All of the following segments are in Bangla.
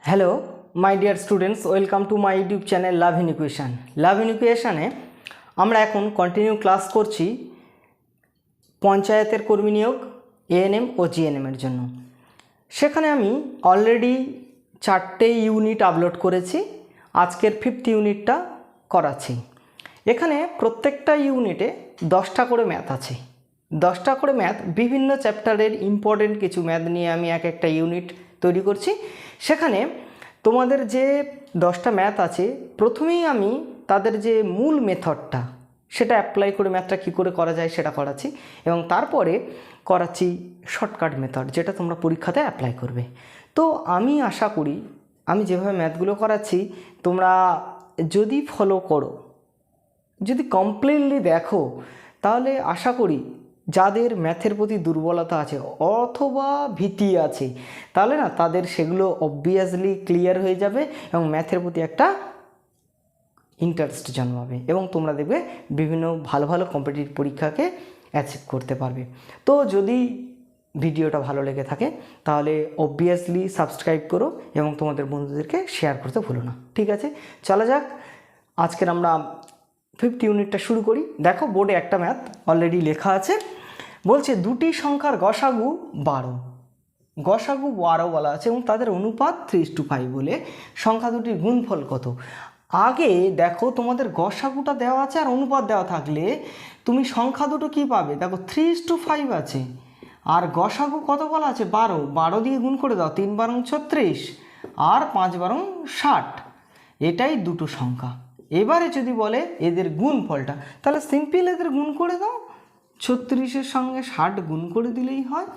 Hello my dear students, welcome to my YouTube channel love in equation. Love in ইকুয়েশনে আমরা এখন কন্টিনিউ ক্লাস করছি পঞ্চায়েতের কর্মী নিয়োগ এএনএম ও জিএনএমের জন্য। সেখানে আমি অলরেডি 4টে ইউনিট আপলোড করেছি, আজকের 5th ইউনিটটা করাচ্ছি। এখানে প্রত্যেকটা ইউনিটে 10টা করে ম্যাথ আছে। 10টা করে ম্যাথ, বিভিন্ন চ্যাপ্টারের ইম্পর্টেন্ট কিছু ম্যাথ নিয়ে আমি একটা ইউনিট তৈরি করছি। সেখানে তোমাদের যে 10টা ম্যাথ আছে, প্রথমেই আমি তাদের যে মূল মেথডটা সেটা অ্যাপ্লাই করে ম্যাথটা কী করে করা যায় সেটা করাচ্ছি, এবং তারপরে করাচ্ছি শর্টকাট মেথড, যেটা তোমরা পরীক্ষাতে অ্যাপ্লাই করবে। তো আমি আশা করি আমি যেভাবে ম্যাথগুলো করাচ্ছি তোমরা যদি ফলো করো, যদি কমপ্লিটলি দেখো, তাহলে আশা করি যাদের ম্যাথের প্রতি দুর্বলতা আছে অথবা ভীতি আছে, তাহলে না তাদের সেগুলো অবভিয়াসলি ক্লিয়ার হয়ে যাবে এবং ম্যাথের প্রতি একটা ইন্টারেস্ট জন্মাবে, এবং তোমরা দেখবে বিভিন্ন ভালো ভালো কম্পিটিটিভ পরীক্ষাকে অ্যাচিভ করতে পারবে। তো যদি ভিডিওটা ভালো লেগে থাকে তাহলে অবভিয়াসলি সাবস্ক্রাইব করো এবং তোমাদের বন্ধুদেরকে শেয়ার করতে ভুলো না। ঠিক আছে, চলা যাক। আজকের আমরা 5th ইউনিটটা শুরু করি। দেখো বোর্ডে একটা ম্যাথ অলরেডি লেখা আছে, বলছে দুটি সংখ্যার গসাগু 12, গসাগু 12 বলা আছে এবং তাদের অনুপাত 3:5 বলে সংখ্যা দুটির গুণফল কত। আগে দেখো তোমাদের গসাগুটা দেওয়া আছে আর অনুপাত দেওয়া থাকলে তুমি সংখ্যা দুটো কি পাবে, দেখো 3:5 আছে আর গসাগু কত বলা আছে 12, 12 দিয়ে গুণ করে দাও, 3 বারং 36 আর 5 বারং 60, এটাই দুটো সংখ্যা। এবারে যদি বলে এদের গুণফলটা, তাহলে সিম্পল এদের গুণ করে দাও, 36-এর সঙ্গে 60 গুণ করে দিলেই হয়।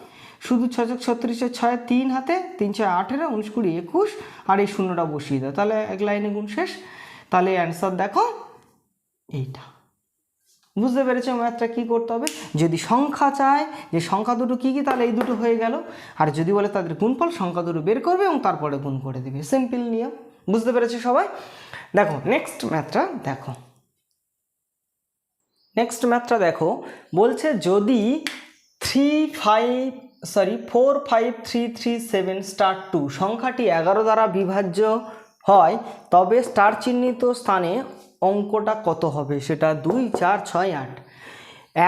শুধু 6-36-এর 6 3 হাতে, 3-6 18, 19-20 21 আর এই শূন্যটা বসিয়ে দাও, তাহলে এক লাইনে গুণ শেষ। তাহলে অ্যান্সার দেখো এইটা। বুঝতে পেরেছো ম্যাথটা কী করতে হবে? যদি সংখ্যা চায় যে সংখ্যা দুটো কী কী, তাহলে এই দুটো হয়ে গেল, আর যদি বলে তাদের গুণফল, সংখ্যা দুটো বের করবে এবং তারপরে গুণ করে দেবে। সিম্পল নিয়ম। বুঝতে পেরেছো সবাই? দেখো নেক্সট ম্যাথটা দেখো। নেক্সট ম্যাথটা দেখো, বলছে যদি 45337*2 সংখ্যাটি 11 দ্বারা বিভাজ্য হয়, তবে স্টার চিহ্নিত স্থানে অঙ্কটা কত হবে? সেটা 2 4 6 8।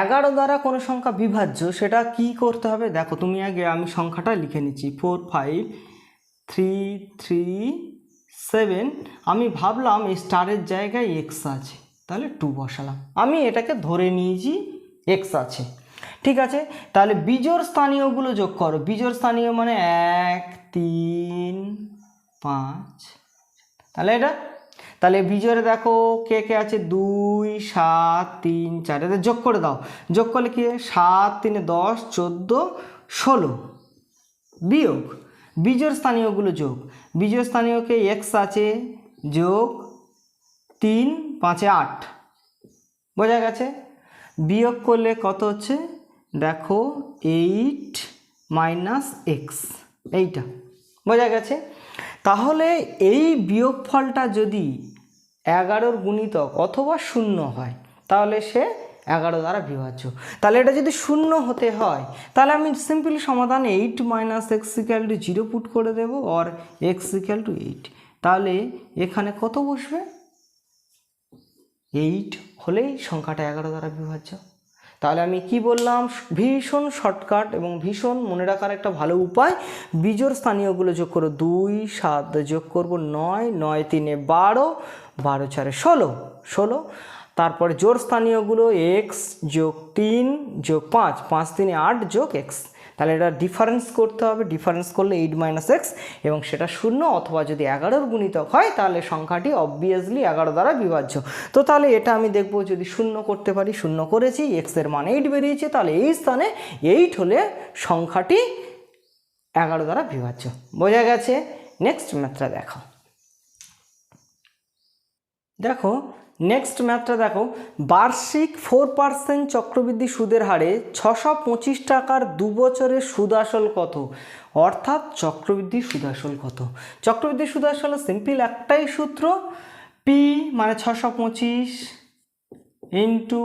11 দ্বারা কোনো সংখ্যা বিভাজ্য, সেটা কি করতে হবে দেখো। তুমি আগে, আমি সংখ্যাটা লিখে নিচ্ছি 45337। আমি ভাবলাম এই স্টারের জায়গায় এক্স আছে, তাহলে 2 বসালাম। আমি এটাকে ধরে নিয়েছি এক্স আছে। ঠিক আছে, তাহলে বিজোড় স্থানীয়গুলো যোগ করো। বিজোড় স্থানীয় মানে 1 3 5, তাহলে এটা, তাহলে বিজোড়ে দেখো কে কে আছে 2 7 3 4, এটা যোগ করে দাও। যোগ করলে কি 7 3 10 14 16, বিয়োগ বিজোড় স্থানীয়গুলো যোগ। বিজোড় স্থানীয়কে এক্স আছে যোগ 3 5 8, বোঝা গেছে। বিয়োগ করলে কত হচ্ছে দেখো 8 - x, এইটা বোঝা গেছে। তাহলে এই বিয়োগফলটা যদি 11-র গুণিতক অথবা 0 হয়, তাহলে সে 11 দ্বারা বিভাজ্য। তাহলে এটা যদি 0 হতে হয়, তাহলে আমি সিম্পলি সমাধান 8 - x = 0 পুট করে দেব, আর x = 8। তাহলে এখানে কত বসবে? 8 হলেই সংখ্যাটা 11 দ্বারা বিভাজ্য। তাহলে আমি কি বললাম, ভীষণ শর্টকাট এবং ভীষণ মনে রাখার একটা ভালো উপায়। বিজোড় স্থানীয়গুলো যোগ করো, 2 7 যোগ করবো 9 9 3 12 12 4 16 16, তারপরে জোড় স্থানীয়গুলো এক্স যোগ 3 যোগ 5 5 3 8 যোগ এক্স। তাহলে এটা ডিফারেন্স করতে হবে, ডিফারেন্স করলে 8 - x, এবং সেটা 0 অথবা যদি 11-র গুণিতক হয় তাহলে সংখ্যাটি অবভিয়াসলি 11 দ্বারা বিভাজ্য। তো তাহলে এটা আমি দেখব যদি 0 করতে পারি, 0 করেছি, এক্সের মান 8 বেরিয়েছে, তাহলে এই স্থানে 8 হলে সংখ্যাটি 11 দ্বারা বিভাজ্য। বোঝা গেছে? নেক্সট ম্যাথটা দেখো। দেখো নেক্সট ম্যাথটা দেখো, বার্ষিক 4% চক্রবৃদ্ধি সুদের হারে 625 টাকার 2 বছরের সুদ আসল কত? অর্থাৎ চক্রবৃদ্ধি সুদ আসল কত? চক্রবৃদ্ধি সুদ আসল সিম্পল একটাই সূত্র, পি মানে 625 ইন্টু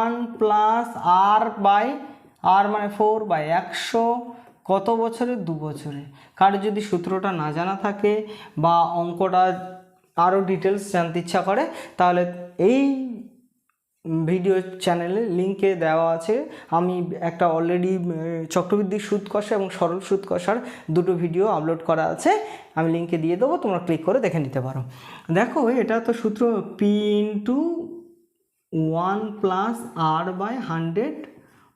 1 প্লাস আর বাই আর মানে 4/100 কত বছরে? 2 বছরে। কারো যদি সূত্রটা না জানা থাকে বা অঙ্কটা আরও ডিটেলস জানতে ইচ্ছা করে, তাহলে এই ভিডিও চ্যানেলে লিঙ্কে দেওয়া আছে। আমি একটা অলরেডি চক্রবৃদ্ধি সুদ কষা এবং সরল সুদ কষার দুটো ভিডিও আপলোড করা আছে, আমি লিঙ্কে দিয়ে দেবো, তোমরা ক্লিক করে দেখে নিতে পারো। দেখো এটা তো সূত্র P into 1 plus R by 100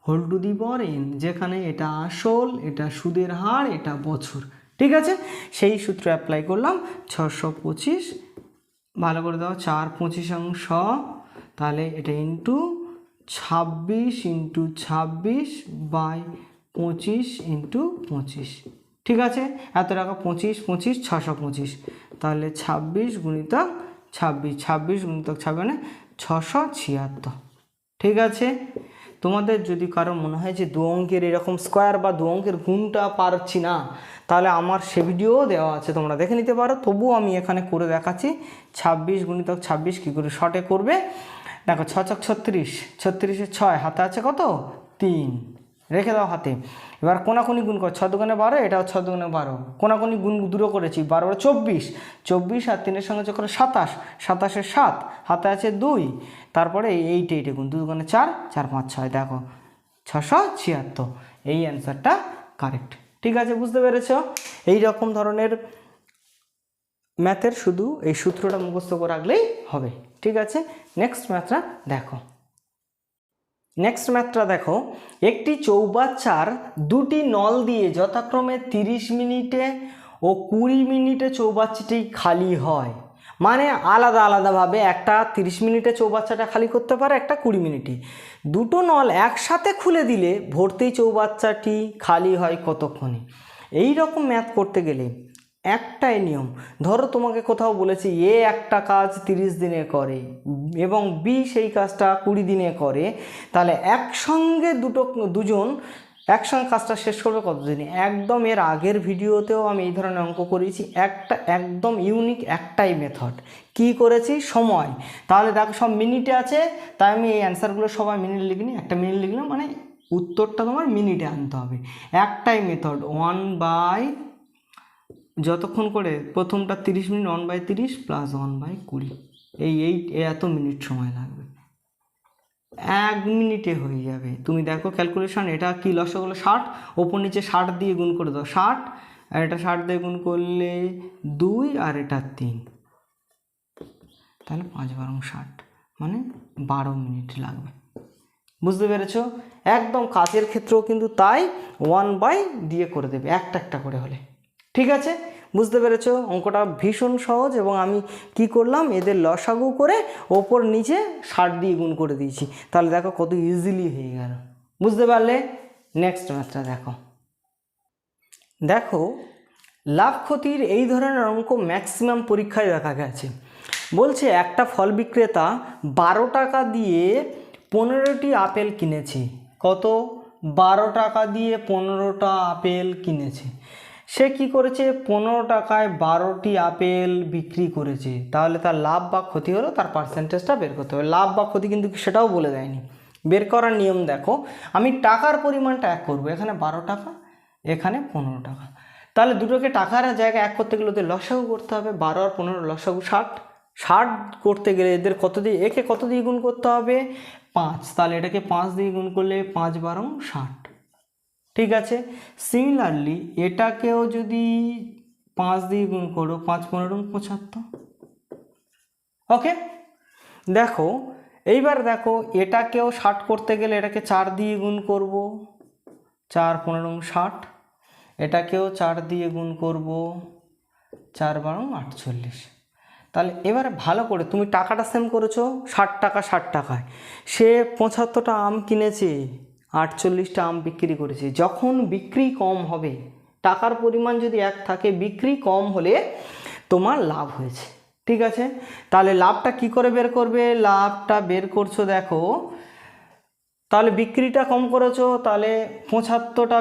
whole to the power n, যেখানে এটা আসল, এটা সুদের হার, এটা বছর। ঠিক আছে, সেই সূত্র অ্যাপ্লাই করলাম। 625 ভালো করে দাও, 4 25 তাহলে এটা ইন্টু 26 ইন্টু 26 বাই 25 ইন্টু 25। ঠিক আছে, এত টাকা 25 25 625, তাহলে 26 গুণিতক 26, 26 গুণিতক 26 মানে 676। ঠিক আছে, তোমাদের যদি কারো মনে হয় যে 2 অঙ্কের এরকম স্কোয়ার বা 2 অঙ্কের গুণটা পারছি না, তাহলে আমার সে ভিডিও দেওয়া আছে, তোমরা দেখে নিতে পারো। তবুও আমি এখানে করে দেখাচ্ছি 26 গুণিতক 26 কী করে শর্টে করবে। দেখো 6 ছক 36, 36-এ 6, হাতে আছে কত? 3, রেখে দাও হাতে। এবার কোনাকুনি গুণ করো, 6 দুগুণে 12, এটাও 6 দুগুণে 12, কোনাকুনি গুণ দূর করেছি, 12 24, 24 আর 3-এর সঙ্গে যোগ করে 27, 27-এ 7, হাতে আছে 2, তারপরে 8 গুণ 2 দুগুণে 4, 4 5 6, দেখো 676, এই অ্যান্সারটা কারেক্ট। ঠিক আছে, বুঝতে পেরেছ? এই রকম ধরনের ম্যাথের শুধু এই সূত্রটা মুখস্থ করে রাখলেই হবে। ঠিক আছে, নেক্সট ম্যাথটা দেখো। নেক্সট ম্যাথটা দেখো, একটি চৌবাচ্চার দুটি নল দিয়ে যথাক্রমে 30 মিনিটে ও 20 মিনিটে চৌবাচ্চাটি খালি হয়। মানে আলাদা আলাদাভাবে, একটা 30 মিনিটে চৌবাচ্চাটা খালি করতে পারে, একটা 20 মিনিটে। দুটো নল একসাথে খুলে দিলে ভর্তি চৌবাচ্চাটি খালি হয় কতক্ষণে? এই রকম ম্যাথ করতে গেলে একটাই নিয়ম। ধরো তোমাকে কোথাও বলেছি এ একটা কাজ 30 দিনে করে এবং বি সেই কাজটা 20 দিনে করে, তাহলে একসঙ্গে দুজন একসঙ্গে কাজটা শেষ করবে কত দিনে? একদম এর আগের ভিডিওতেও আমি এই ধরনের অঙ্ক করেছি, একটা একদম ইউনিক একটাই মেথড। কি করেছি? সময়। তাহলে দেখো সব মিনিটে আছে, তাই আমি এই অ্যান্সারগুলো সবাই মিনিট লিখিনি, একটা মিনিট লিখলাম, মানে উত্তরটা তোমার মিনিটে আনতে হবে। একটাই মেথড, 1 বাই যতক্ষণ করে প্রথমটা 30 মিনিট, 1/30 প্লাস 1/20, এই এত মিনিট সময় লাগবে, 1 মিনিটে হয়ে যাবে। তুমি দেখো ক্যালকুলেশন, এটা কি লসাগু হলো 60, ওপর নিচে 60 দিয়ে গুণ করে দাও 60, আর এটা 60 দিয়ে গুণ করলে 2, আর এটা 3, তাহলে 5 বারং 60, মানে 12 মিনিট লাগবে। বুঝতে পেরেছ? একদম কাজের ক্ষেত্রেও কিন্তু তাই 1 বাই দিয়ে করে দেবে, একটা একটা করে হলে। ঠিক আছে, বুঝতে পেরেছ? অঙ্কটা ভীষণ সহজ, এবং আমি কি করলাম, এদের লসাগু করে ওপর নিচে 60 দিয়ে গুণ করে দিয়েছি, তাহলে দেখো কত ইজিলি হয়ে গেল। বুঝতে পারলে? নেক্সট ম্যাথটা দেখো। দেখো লাভ ক্ষতির এই ধরনের অঙ্ক ম্যাক্সিমাম পরীক্ষায় দেখা গেছে। বলছে একটা ফল বিক্রেতা 12 টাকা দিয়ে 15টি আপেল কিনেছে। কত? 12 টাকা দিয়ে 15টা আপেল কিনেছে। সে কি করেছে? 15 টাকায় 12টি আপেল বিক্রি করেছে। তাহলে তার লাভ বা ক্ষতি হলো, তার পার্সেন্টেজটা বের করতে হবে। লাভ বা ক্ষতি কিন্তু সেটাও বলে দেয়নি। বের করার নিয়ম দেখো, আমি টাকার পরিমাণটা এক করবো, এখানে 12 টাকা, এখানে 15 টাকা। তাহলে দুটোকে টাকার জায়গায় এক করতে গেলে ওদের লসাগু করতে হবে। 12 আর 15 লসাগু 60, 60 করতে গেলে এদের কত দিয়ে, একে কত দিয়ে গুণ করতে হবে? 5, তাহলে এটাকে 5 দিয়ে গুণ করলে 5 বারং 60। ঠিক আছে, সিমিলারলি এটাকেও যদি 5 দিয়ে গুণ করো, 5 15 75। ওকে, দেখো এইবার দেখো এটাকেও 60 করতে গেলে এটাকে 4 দিয়ে গুণ করব, 4 15 60, এটাকেও 4 দিয়ে গুণ করব, 4 বারং 48। তাহলে এবারে ভালো করে তুমি টাকাটা সেম করেছো, 60 টাকা 60 টাকায় সে 75টা আম কিনেছে, 48টা আম বিক্রি করেছে। যখন বিক্রি কম হবে, টাকার পরিমাণ যদি এক থাকে, বিক্রি কম হলে তোমার লাভ হয়েছে। ঠিক আছে, তাহলে লাভটা কি করে বের করবে? লাভটা বের করছো দেখো, তাহলে বিক্রিটা কম করেছো, তাহলে 75টা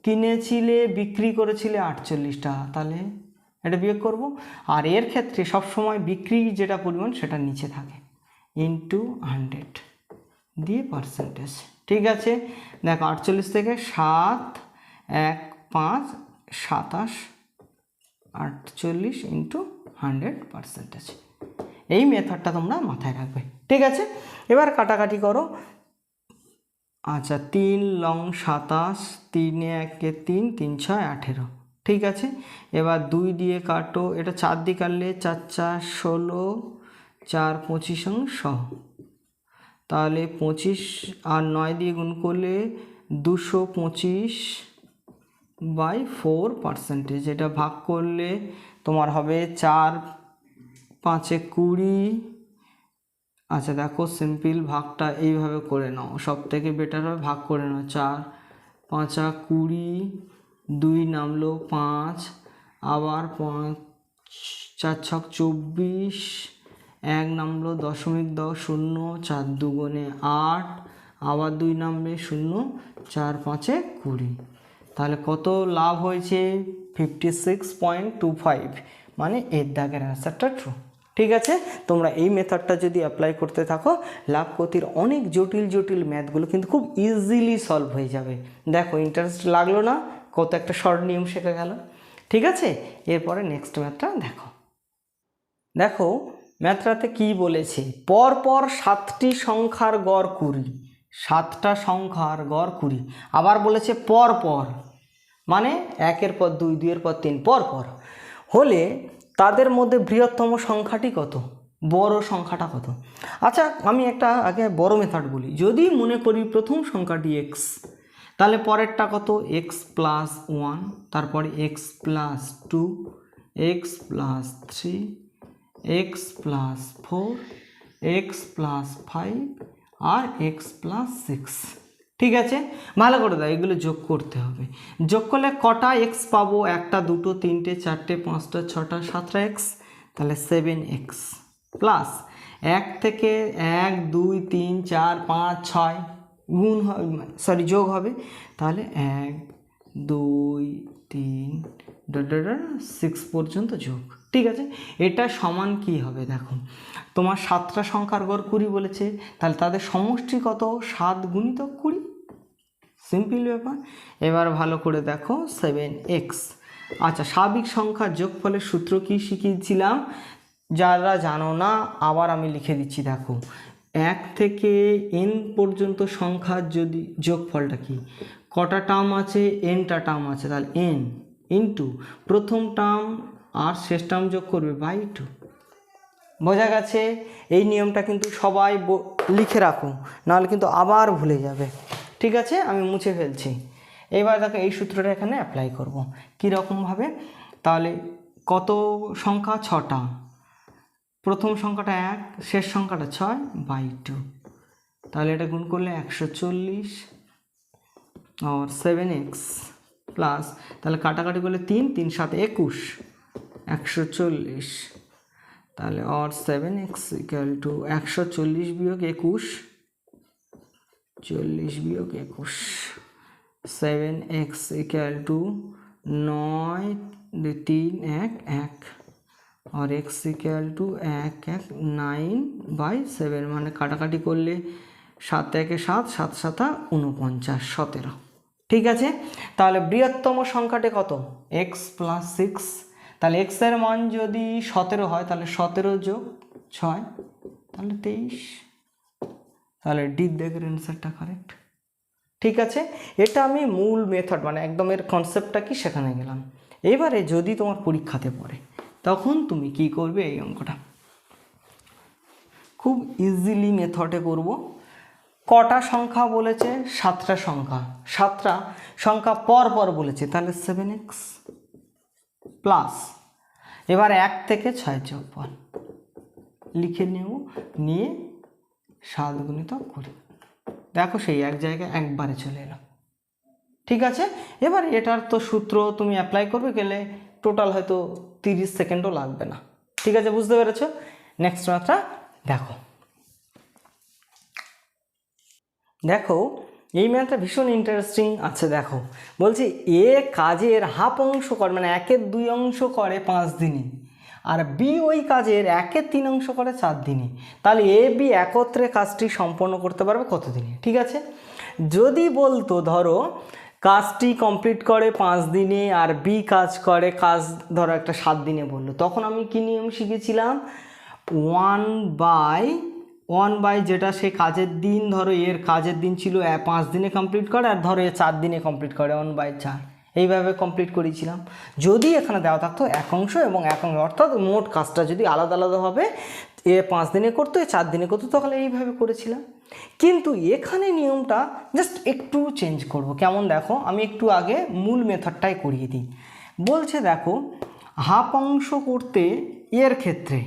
কিনেছিলে, বিক্রি করেছিলে 48টা, তাহলে এটা বিয়োগ করব। আর এর ক্ষেত্রে সবসময় বিক্রি যেটা পরিমাণ সেটা নিচে থাকে, ইন্টু 100 দিয়ে পার্সেন্টেজ। ঠিক আছে, দেখো 48 থেকে 7 1 5 27 48 ইন্টু 100%। এই মেথডটা তোমরা মাথায় রাখবে, ঠিক আছে। এবার কাটাকাটি করো। আচ্ছা 3 লং 27, 3 একে 3, 3 6 18, ঠিক আছে। এবার 2 দিয়ে কাটো, এটা 4 দিয়ে কাটলে 4 4 16, 4 25 সহ, তাহলে 25 আর 9 দিয়ে গুণ করলে 225/4%। এটা ভাগ করলে তোমার হবে 4 5 20। আচ্ছা দেখো সিম্পল ভাগটা এইভাবে করে নাও, সব থেকে বেটার হবে ভাগ করে নাও। 4 5 20, 2 নামলো 5, আবার 4 6 24, 1 নামলো 0.0, 4 2 8, আবার 2 নামবে 0, 4 5 20। তাহলে কত লাভ হয়েছে? 56.25, মানে এর দাগের অ্যান্সারটা ট্রু, ঠিক আছে। তোমরা এই মেথডটা যদি অ্যাপ্লাই করতে থাকো, লাভ ক্ষতির অনেক জটিল জটিল ম্যাথগুলো কিন্তু খুব ইজিলি সলভ হয়ে যাবে। দেখো ইন্টারেস্ট লাগলো না? কত একটা শর্ট নিয়ম শেখা গেল, ঠিক আছে। এরপরে নেক্সট ম্যাথটা দেখো। দেখো ম্যাথটাতে কি বলেছে, পরপর 7টি সংখ্যার গড় 20, 7টা সংখ্যার গড় 20। আবার বলেছে পরপর, মানে 1-এর পর 2, 2-এর পর 3 পরপর হলে তাদের মধ্যে বৃহত্তম সংখ্যাটি কত, বড় সংখ্যাটা কত। আচ্ছা আমি একটা আগে বড় মেথড বলি। যদি মনে করি প্রথম সংখ্যাটি x, তাহলে পরেরটা কত, x প্লাস 1, তারপরে x plus 2, x plus 3, x plus 4, x plus 5 আর x প্লাস 6, ঠিক আছে। ভালো করে দাও, এগুলো যোগ করতে হবে। যোগ করলে কটা x পাবো? 1টা 2টো 3টে 4টে 5টা 6টা 7টা x, তাহলে 7x প্লাস 1 থেকে 1 2 3 4 5 6 গুণ হবে, সরি যোগ হবে, তাহলে 1 2 3 6 পর্যন্ত যোগ, ঠিক আছে। এটা সমান কি হবে? দেখো তোমার 7টা সংখ্যার গড় 20 বলেছে, তাহলে তাদের সমষ্টি কত? 7 গুণিতক 20, সিম্পল ব্যাপার। এবার ভালো করে দেখো 7x। আচ্ছা স্বাভাবিক সংখ্যার যোগফলের সূত্র কি শিখিয়েছিলাম? যারা জানো না আবার আমি লিখে দিচ্ছি। দেখো 1 থেকে n পর্যন্ত সংখ্যার যদি যোগফলটা কি, কটা টার্ম আছে? nটা টার্ম আছে, তাহলে n ইন্টু প্রথম টার্ম আর শেষ টার্ম যোগ করবে বাই 2। বোঝা গেছে? এই নিয়মটা কিন্তু সবাই লিখে রাখো, নাহলে কিন্তু আবার ভুলে যাবে, ঠিক আছে। আমি মুছে ফেলছি। এবার দেখো এই সূত্রটা এখানে অ্যাপ্লাই করব কীরকমভাবে। তাহলে কত সংখ্যা? 6টা, প্রথম সংখ্যাটা 1, শেষ সংখ্যাটা 6/2, তাহলে এটা গুণ করলে 140 আর 7x প্লাস, তাহলে কাটাকাটি করলে 3 3 7 21, 140, তাহলে আর 7x ইকুয়াল টু 140 বিয়োগ 21, 40 বিয়োগ 21, 7x ইকুয়াল টু 9 2 3 1 1 और x ইকুয়াল টু 1 1 9/7, মানে কাটাকাটি করলে 7 1 7 7 7 49 17, ঠিক আছে। তাহলে বৃহত্তম সংখ্যাটি কত? x প্লাস 6, তাহলে x এর মান যদি 17 হয় তাহলে 17 যোগ 6 তাহলে 23, তাহলে ডি দেখের অ্যান্সারটা কারেক্ট, ঠিক আছে। এটা আমি মূল মেথড মানে একদম এর কনসেপ্টটা কি সেখানে গেলাম। এবারে যদি তোমার পরীক্ষাতে পড়ে তখন তুমি কি করবে? এই অঙ্কটা খুব ইজিলি মেথডে করব। কটা সংখ্যা বলেছে? 7টা সংখ্যা, 7টা সংখ্যা পর পর বলেছে, তাহলে 7x প্লাস, এবার 1 থেকে 6 যোগফল লিখে নেব, নিয়ে 7 গুণিতক 20। দেখো সেই এক জায়গায় একবারে চলে এলো, ঠিক আছে। এবার এটার তো সূত্র তুমি অ্যাপ্লাই করবে গেলে টোটাল হয়তো 30 সেকেন্ডও লাগবে না, ঠিক আছে, বুঝতে পেরেছো। নেক্সট ম্যাথটা দেখো। দেখো এই ম্যাথটা ভীষণ ইন্টারেস্টিং আছে। দেখো বলছি এ কাজের হাফ অংশ করে, মানে 1/2 অংশ করে 5 দিনে, আর বি ওই কাজের 1/3 অংশ করে 4 দিনে। তাহলে এ বি একত্রে কাজটি সম্পন্ন করতে পারবে কত দিনে? ঠিক আছে, যদি বলতো ধরো কাজটি কমপ্লিট করে 5 দিনে আর বি কাজ করে ধরো একটা 7 দিনে বললো, তখন আমি কি নিয়ম শিখেছিলাম, 1/1 যেটা সে কাজের দিন, ধরো এর কাজের দিন ছিল 5 দিনে কমপ্লিট করে আর ধরো এ 4 দিনে কমপ্লিট করে 1/4, এইভাবে কমপ্লিট করেছিলাম। যদি এখানে দেওয়া থাকতো একাংশ এবং একাংশ, অর্থাৎ মোট কাজটা যদি আলাদা আলাদাভাবে এ 5 দিনে করতো এ 4 দিনে করতো, তাহলে এইভাবে করেছিলাম। কিন্তু এখানে নিয়মটা জাস্ট একটু চেঞ্জ করব। কেমন দেখো, আমি একটু আগে মূল মেথডটাই করিয়ে দিই। বলছে দেখো, হাফ অংশ করতে এর ক্ষেত্রে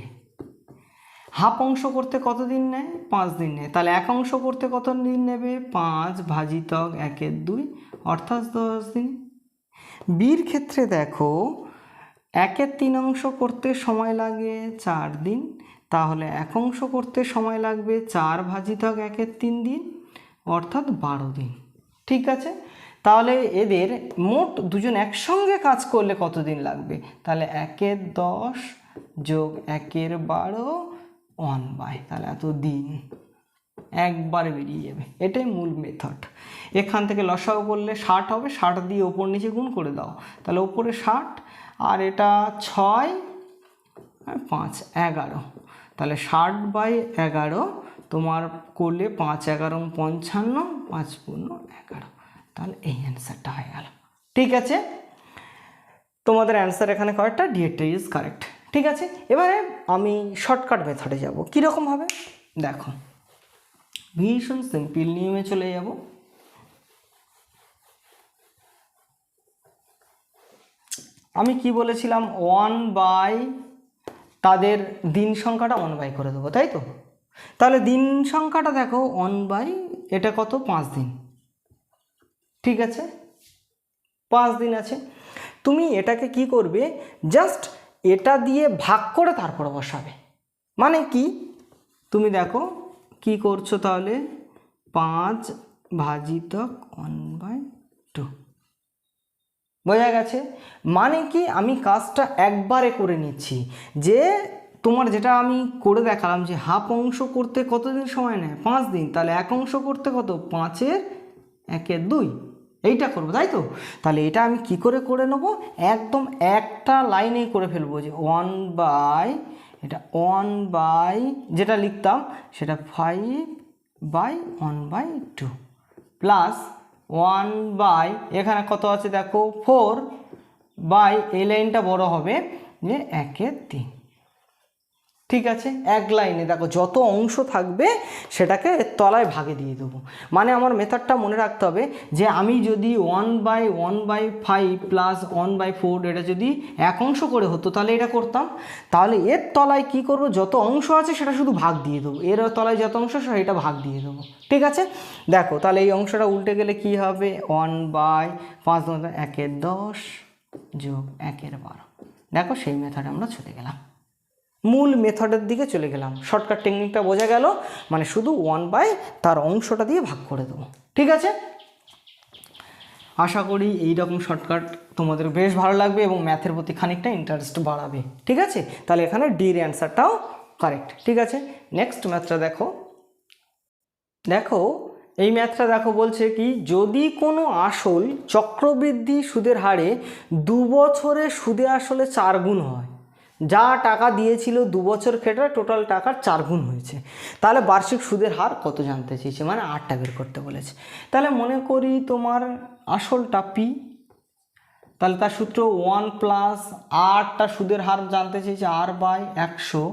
হাফ অংশ করতে কত দিন নেয়, 5 দিন নেয়। তাহলে এক অংশ করতে কত দিন নেবে, 5 ভাজিতক 1/2 অর্থাৎ 10 দিন। বির ক্ষেত্রে দেখো 1/3 অংশ করতে সময় লাগে 4 দিন, তাহলে এক অংশ করতে সময় লাগবে 4 ভাজিতক 1/3 দিন অর্থাৎ 12 দিন। ঠিক আছে, তাহলে এদের মোট দুজন একসঙ্গে কাজ করলে কত দিন লাগবে, তাহলে 1/10 যোগ 1/12 1/, তাহলে এত দিন একবারে বেরিয়ে যাবে। এটাই মূল মেথড। এখান থেকে লসাগু করলে 60 হবে, 60 দিয়ে ওপর নিচে গুণ করে দাও, তাহলে ওপরে 60 আর এটা 6 আর 5 11, তাহলে 60/11 তোমার করলে 5 11 55, 5 11, তাহলে এই অ্যান্সারটা হয়ে গেল। ঠিক আছে, তোমাদের অ্যান্সার এখানে কয়েকটা, ডিএটা ইজ কারেক্ট। ঠিক আছে, এবারে আমি শর্টকাট মেথডে যাব। কীরকম হবে দেখো, ভীষণ সিম্পল নিয়মে চলে যাব। আমি কি বলেছিলাম, 1/, তাদের দিন সংখ্যাটা 1/, করে দেবো, তাই তো। তাহলে দিন সংখ্যাটা দেখো 1/, এটা কত, 5 দিন। ঠিক আছে, 5 দিন আছে। তুমি এটাকে কি করবে, জাস্ট এটা দিয়ে ভাগ করে তারপরে বসাবে। মানে কি, তুমি দেখো কি করছো, তাহলে 5 ভাজিতক 1/2, বোঝা গেছে। মানে কি, আমি কাজটা একবারে করে নিচ্ছি। যে তোমার যেটা আমি করে দেখালাম যে হাফ অংশ করতে কতদিন সময় নেয়, 5 দিন, তাহলে এক অংশ করতে কত, 5/1/2, এইটা করবো, তাই তো। তাহলে এটা আমি কি করে নেব, একদম একটা লাইনে করে ফেলবো, যে 1/, এটা 1/, যেটা লিখতাম সেটা 5/1/2 প্লাস 1/, এখানে কত আছে দেখো 4/, এই লাইনটা বড় হবে যে 1/3। ঠিক আছে, এক লাইনে দেখো যত অংশ থাকবে সেটাকে তলায় ভাগে দিয়ে দেবো। মানে আমার মেথডটা মনে রাখতে হবে যে আমি যদি 1/1/5 প্লাস 1/4, এটা যদি এক অংশ করে হতো তাহলে এটা করতাম। তাহলে এর তলায় কি করব, যত অংশ আছে সেটা শুধু ভাগ দিয়ে দেবো, এর তলায় যত অংশ সেটা ভাগ দিয়ে দেবো। ঠিক আছে, দেখো তাহলে এই অংশটা উল্টে গেলে কি হবে, 1/5 1/10 যোগ 1/12। দেখো সেই মেথডে আমরা চলে গেলাম, মূল মেথডের দিকে চলে গেলাম। শর্টকাট টেকনিকটা বোঝা গেল, মানে শুধু 1/, তার অংশটা দিয়ে ভাগ করে দেবো। ঠিক আছে, আশা করি এই রকম শর্টকাট তোমাদের বেশ ভালো লাগবে এবং ম্যাথের প্রতি খানিকটা ইন্টারেস্ট বাড়াবে। ঠিক আছে, তাহলে এখানে ডির অ্যান্সারটাও কারেক্ট। ঠিক আছে, নেক্সট ম্যাথটা দেখো। দেখো এই ম্যাথটা দেখো, বলছে কি, যদি কোনো আসল চক্রবৃদ্ধি সুদের হারে 2 বছরে সুদে আসলে 4 গুণ হয়, যা টাকা দিয়েছিল 2 বছর খেটে টোটাল টাকার 4 গুণ হয়েছে, তাহলে বার্ষিক সুদের হার কত জানতে চেয়েছে, মানে 8টা বের করতে বলেছে। তাহলে মনে করি তোমার আসলটা পি, তাহলে তার সূত্র 1 প্লাস 8টা সুদের হার জানতে চেয়েছে r/100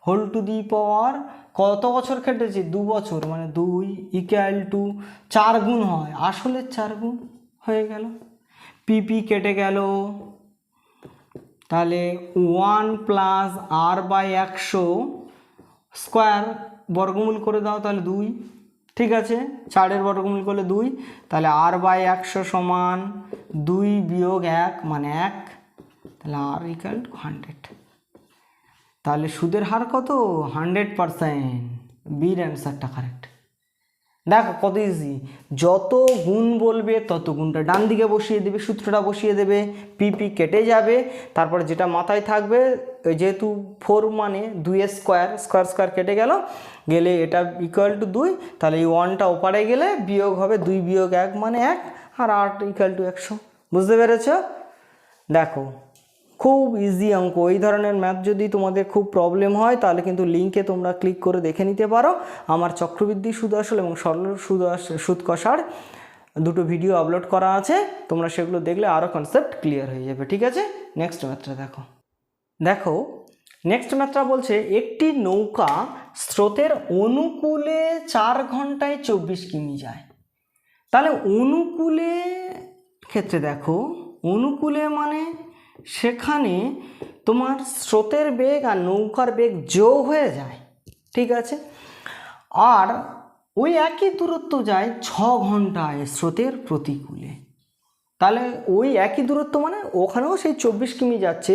হোল টু দি পাওয়ার, কত বছর খেটেছে 2 বছর, মানে 2 = 4 গুণ হয়, আসলে 4 গুণ হয়ে গেল। পিপি কেটে গেল, তাহলে 1 প্লাস r/100 স্কোয়ার বর্গমূল করে দাও, তাহলে 2। ঠিক আছে, 4-এর বর্গমূল করলে 2, তাহলে r/100 সমান 2 বিয়োগ 1 মানে 1, তাহলে r = 100। তাহলে সুদের হার কত, 100%। বির অ্যান্সারটা কারেক্ট। দেখো কত ইজি, যত গুণ বলবে তত গুণটা ডান দিকে বসিয়ে দেবে, সূত্রটা বসিয়ে দেবে, পিপি কেটে যাবে, তারপরে যেটা মাথায় থাকবে, যেহেতু 4 মানে 2 স্কোয়ার, স্কোয়ার কেটে গেলে এটা = 2, তাহলে এই 1টা ওপারে গেলে বিয়োগ হবে, 2 বিয়োগ 1 মানে 1, আর r ইকুয়াল টু 100। বুঝতে পেরেছ? দেখো খুব ইজি অঙ্ক। এই ধরনের ম্যাথ যদি তোমাদের খুব প্রবলেম হয় তাহলে কিন্তু লিঙ্কে তোমরা ক্লিক করে দেখে নিতে পারো। আমার চক্রবৃদ্ধি সুদ আসল এবং সরল সুদ কষার দুটো ভিডিও আপলোড করা আছে, তোমরা সেগুলো দেখলে আরও কনসেপ্ট ক্লিয়ার হয়ে যাবে। ঠিক আছে, নেক্সট ম্যাথটা দেখো। দেখো নেক্সট ম্যাথটা বলছে একটি নৌকা স্রোতের অনুকূলে 4 ঘন্টায় 24 কিমি যায়। তাহলে অনুকূলে ক্ষেত্রে দেখো, অনুকূলে মানে সেখানে তোমার স্রোতের বেগ আর নৌকার বেগ যোগ হয়ে যায়। ঠিক আছে, আর ওই একই দূরত্ব যায় 6 ঘন্টায় স্রোতের প্রতিকূলে। তাহলে ওই একই দূরত্ব মানে ওখানেও সেই 24 কিমি যাচ্ছে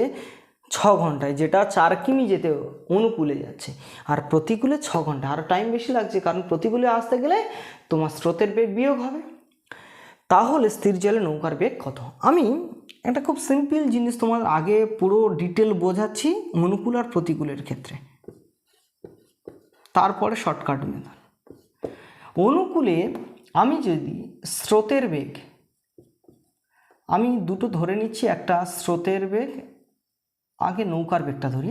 6 ঘন্টায়, যেটা 4 কিমি যেতে অনুকূলে যাচ্ছে, আর প্রতিকূলে 6 ঘন্টা। আর টাইম বেশি লাগছে, কারণ প্রতিকূলে আসতে গেলে তোমার স্রোতের বেগ বিয়োগ হবে। তাহলে স্থির জলে নৌকার বেগ কত? আমি একটা খুব সিম্পল জিনিস তোমার আগে পুরো ডিটেল বোঝাচ্ছি অনুকূল আর প্রতিকূলের ক্ষেত্রে, তারপরে শর্টকাট মেথড। অনুকূলে আমি যদি স্রোতের বেগ, আমি দুটো ধরে নিচ্ছি, একটা স্রোতের বেগ, আগে নৌকার বেগটা ধরি।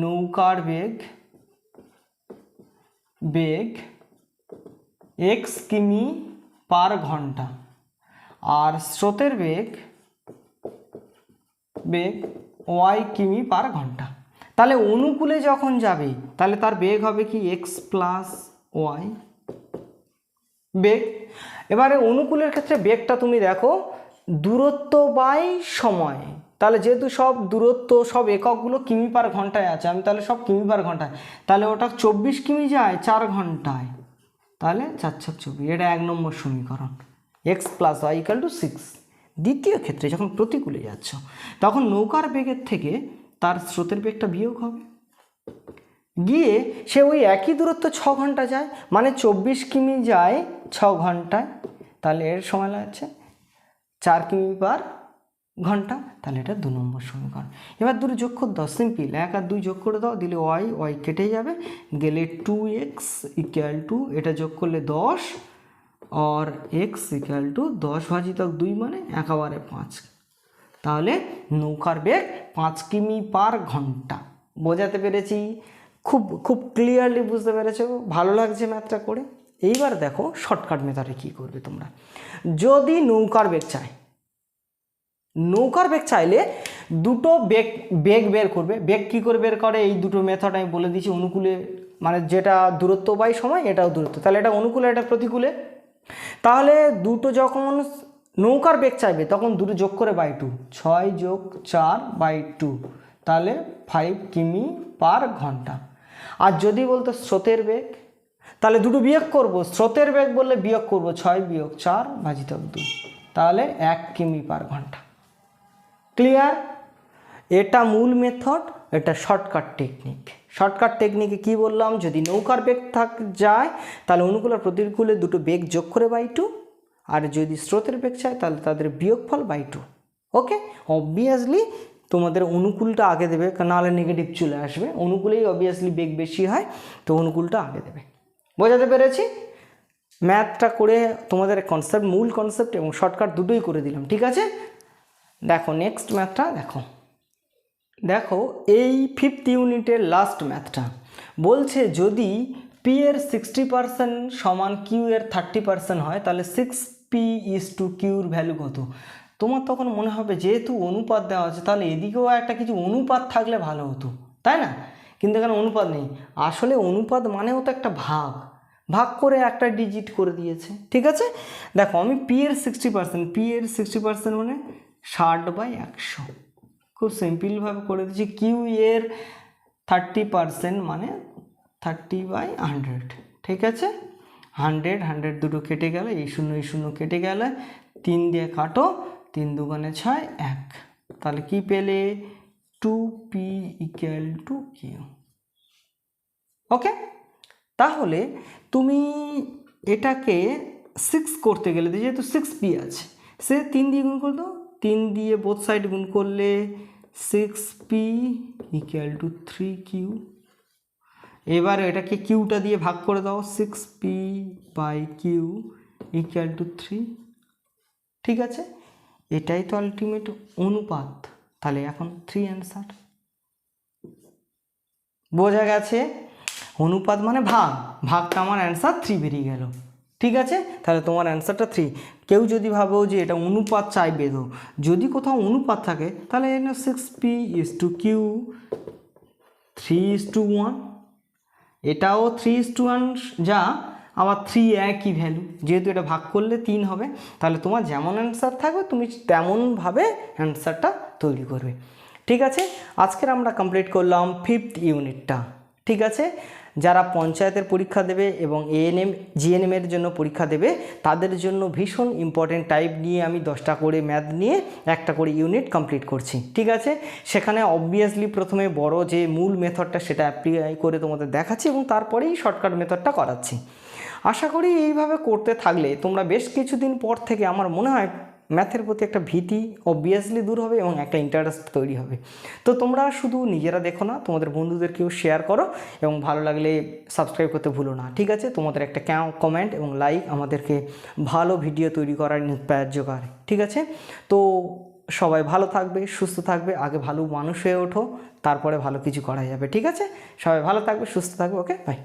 নৌকার বেগ x কিমি পার ঘন্টা, আর স্রোতের বেগ y কিমি পার ঘন্টা। তাহলে অনুকূলে যখন যাবে তাহলে তার বেগ হবে কি x প্লাস y বেগ। এবারে অনুকূলের ক্ষেত্রে বেগটা তুমি দেখো দূরত্ব বাই সময়। তাহলে যেহেতু সব দূরত্ব সব এককগুলো কিমি পার ঘন্টায় আছে, আমি তাহলে সব কিমি পার ঘন্টায়, তাহলে ওটা 24 কিমি যায় 4 ঘন্টায়, তাহলে 4 × 24, এটা 1 নম্বর সমীকরণ। x plus y equal to 6। দ্বিতীয় ক্ষেত্রে যখন প্রতিকূলে যাচ্ছ তখন নৌকার বেগের থেকে তার স্রোতের বেগটা বিয়োগ হবে, গিয়ে সে ওই একই দূরত্ব 6 ঘন্টা যায়, মানে 24 কিমি যায় 6 ঘন্টায়, তাহলে এর সময় লাগছে 4 কিমি পার ঘন্টা, তাহলে এটা 2 নম্বর সমীকরণ। এবার দুটো যোগ করে দাও, সিম্পল, 1 আর 2 যোগ করে দাও, দিলে y কেটে যাবে, গেলে 2x ইকুয়াল টু, এটা যোগ করলে 10, আর x ইকুয়াল টু 10 ভাজিতক 2 মানে 1/5। তাহলে নৌকার বেগ 5 কিমি পার ঘন্টা। বোঝাতে পেরেছি? খুব খুব ক্লিয়ারলি বুঝতে পেরেছো? ভালো লাগছে ম্যাথটা করে? এইবার দেখো শর্টকাট মেথডে কী করবে তোমরা। যদি নৌকার বেগ চাই, নৌকার বেগ চাইলে দুটো বেগ বের করবে। বেগ কী করে বের করে এই দুটো মেথড আমি বলে দিচ্ছি। অনুকূলে মানে যেটা দূরত্ব বাই সময়, এটাও দূরত্ব, তাহলে এটা অনুকূলে এটা প্রতিকূলে। তাহলে দুটো যখন নৌকার বেগ চাইবে তখন দুটো যোগ করে বাই 2, 6 যোগ 4 বাই 2, তাহলে 5 কিমি পার ঘন্টা। আর যদি বলতো স্রোতের বেগ, তাহলে দুটো বিয়োগ করব, স্রোতের বেগ বললে বিয়োগ করব 6 বিয়োগ 4 ভাজিতক 2, তাহলে 1 কিমি পার ঘন্টা। ক্লিয়ার? এটা মূল মেথড, এটা শর্টকাট টেকনিক। শর্টকাট টেকনিকে কি বললাম, যদি নৌকার বেগ যায় তাহলে অনুকূল আর প্রতিকূলে দুটো বেগ যোগ করে বাই 2, আর যদি স্রোতের বেগ চায় তাহলে তাদের বিয়োগফল বাই 2। ওকে, অবভিয়াসলি তোমাদের অনুকূলটা আগে দেবে, নাহলে নেগেটিভ চলে আসবে। অনুকূলেই অবভিয়াসলি বেগ বেশি হয়, তো অনুকূলটা আগে দেবে। বোঝাতে পেরেছি? ম্যাথটা করে তোমাদের কনসেপ্ট, মূল কনসেপ্ট এবং শর্টকাট দুটোই করে দিলাম। ঠিক আছে, দেখো নেক্সট ম্যাথটা দেখো। দেখো এই 5th ইউনিটের লাস্ট ম্যাথটা বলছে যদি P এর 60% সমান Q এর 30% হয় তাহলে 6P/Q এর ভ্যালু কত? তোমার তখন মনে হবে যেহেতু অনুপাত দেওয়া আছে তাহলে এদিকেও একটা কিছু অনুপাত থাকলে ভালো হতো, তাই না? কিন্তু এখানে অনুপাত নেই। আসলে অনুপাত মানেও তো একটা ভাগ করে একটা ডিজিট করে দিয়েছে। ঠিক আছে, দেখো আমি P এর 60% মানে 60/100, খুব সিম্পলভাবে করে দিচ্ছি। কিউ এর 30% মানে 30/100। ঠিক আছে, 100 দুটো কেটে গেলে, এই শূন্য কেটে গেলে 3 দিয়ে কাটো, 3 × 2 = 6, 1। তাহলে কি পেলে? 2P = Q। ওকে, তাহলে তুমি এটাকে 6 করতে গেলে, যেহেতু 6P আছে, সে 3 দিয়ে গুণ করে দাও, 3 দিয়ে বোথ সাইড গুণ করলে 6P = 3Q। এবার এটাকে কিউটা দিয়ে ভাগ করে দাও, 6P/Q = 3। ঠিক আছে, এটাই তো আলটিমেট অনুপাত, তাহলে এখন 3 অ্যান্সার। বোঝা গেছে? অনুপাত মানে ভাগ, ভাগটা আমার অ্যান্সার 3 বেরিয়ে গেল। ঠিক আছে, তাহলে তোমার অ্যান্সারটা 3। কেউ যদি ভাবো যে এটা অনুপাত চাইবে, তো যদি কোথাও অনুপাত থাকে তাহলে 6p/q 3:1, এটাও 3:1 যা, আবার 3 একই ভ্যালু, যেহেতু এটা ভাগ করলে 3 হবে, তাহলে তোমার যেমন অ্যান্সার থাকবে তুমি তেমনভাবে অ্যান্সারটা তৈরি করবে। ঠিক আছে, আজকের আমরা কমপ্লিট করলাম 5th ইউনিটটা। ঠিক আছে, যারা পঞ্চায়েতের পরীক্ষা দেবে এবং এএনএম জিএনএমের জন্য পরীক্ষা দেবে তাদের জন্য ভীষণ ইম্পর্টেন্ট টাইপ নিয়ে আমি 10টা করে ম্যাথ নিয়ে একটা করে ইউনিট কমপ্লিট করছি। ঠিক আছে, সেখানে অবভিয়াসলি প্রথমে বড় যে মূল মেথডটা সেটা অ্যাপ্লাই করে তোমাদের দেখাচ্ছি এবং তারপরেই শর্টকাট মেথডটা করাচ্ছি। আশা করি এইভাবে করতে থাকলে তোমরা বেশ কিছুদিন পর থেকে আমার মনে হয় ম্যাথের প্রতি একটা ভীতি অবভিয়াসলি দূর হবে এবং একটা ইন্টারেস্ট তৈরি হবে। তো তোমরা শুধু নিজেরা দেখো না, তোমাদের বন্ধুদেরকেও শেয়ার করো এবং ভালো লাগলে সাবস্ক্রাইব করতে ভুলো না। ঠিক আছে, তোমাদের একটা কমেন্ট এবং লাইক আমাদেরকে ভালো ভিডিও তৈরি করার ইন্সপায়ার যোগায়। ঠিক আছে, তো সবাই ভালো থাকবে, সুস্থ থাকবে, আগে ভালো মানুষ হয়ে ওঠো, তারপরে ভালো কিছু করা যাবে। ঠিক আছে, সবাই ভালো থাকবে, সুস্থ থাকবে। ওকে, বাই।